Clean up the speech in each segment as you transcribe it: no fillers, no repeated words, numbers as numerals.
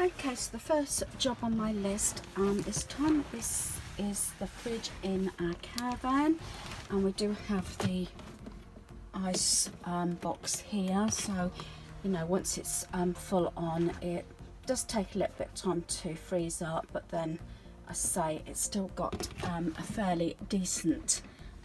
Okay, so the first job on my list is time. This is the fridge in our caravan, and we do have the ice box here. So, you know, once it's full on, it does take a little bit of time to freeze up, but then I say it's still got a fairly decent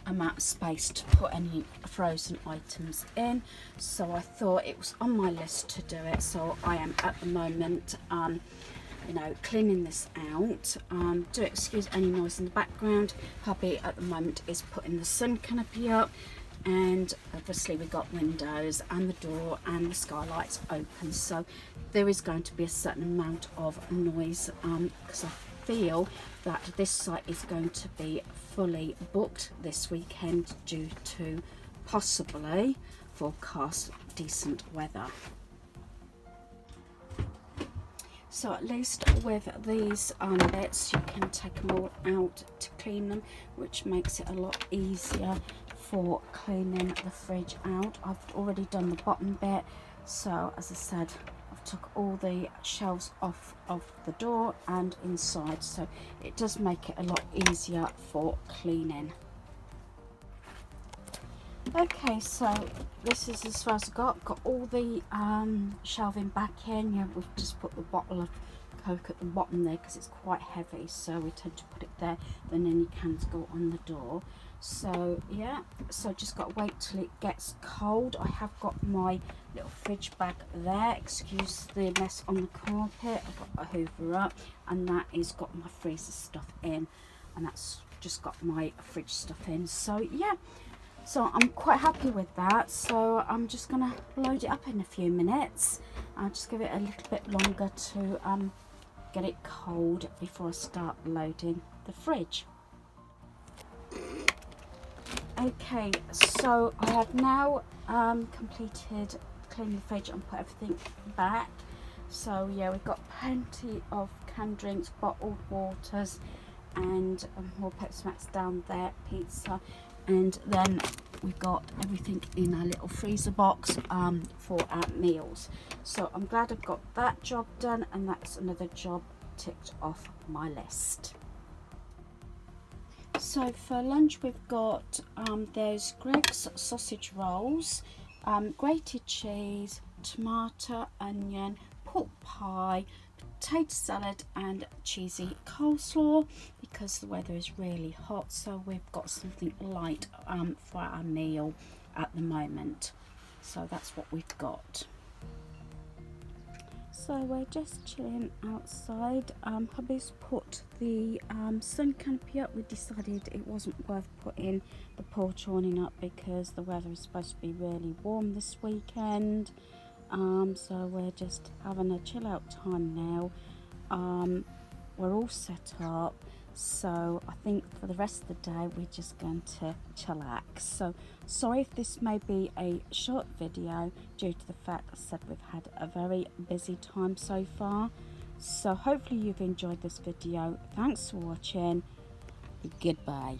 amount of space to put any frozen items in, so I thought it was on my list to do it. So I am at the moment you know, cleaning this out. Do excuse any noise in the background. Hubby at the moment is putting the sun canopy up, and obviously we've got windows and the door and the skylights open, so there is going to be a certain amount of noise because I feel that this site is going to be fully booked this weekend due to possibly forecast decent weather. So at least with these bits you can take them all out to clean them, which makes it a lot easier for cleaning the fridge out. I've already done the bottom bit, so as I said, I've took all the shelves off of the door and inside, so it does make it a lot easier for cleaning. Okay, so this is as far as I've got all the shelving back in. Yeah, we've just put the bottle of Coke at the bottom there because it's quite heavy, so we tend to put it there, then any cans go on the door. So yeah, so just got to wait till it gets cold. I have got my little fridge bag there, excuse the mess on the carpet. I've got a hoover up, and that is got my freezer stuff in, and that's just got my fridge stuff in. So yeah, so I'm quite happy with that. So I'm just gonna load it up in a few minutes. I'll just give it a little bit longer to get it cold before I start loading the fridge. Okay, so I have now completed cleaning the fridge and put everything back. So yeah, we've got plenty of canned drinks, bottled waters, and more Pepsi Max down there, pizza, and then we've got everything in our little freezer box for our meals. So I'm glad I've got that job done, and that's another job ticked off my list. So for lunch we've got there's Greggs sausage rolls, grated cheese, tomato, onion, pork pie, potato salad and cheesy coleslaw, because the weather is really hot, so we've got something light for our meal at the moment. So that's what we've got. So we're just chilling outside. Hubby's put the sun canopy up. We decided it wasn't worth putting the porch awning up because the weather is supposed to be really warm this weekend. So we're just having a chill out time now. We're all set up, so I think for the rest of the day we're just going to chillax. So sorry if this may be a short video due to the fact I said we've had a very busy time so far. So hopefully you've enjoyed this video. Thanks for watching. Goodbye.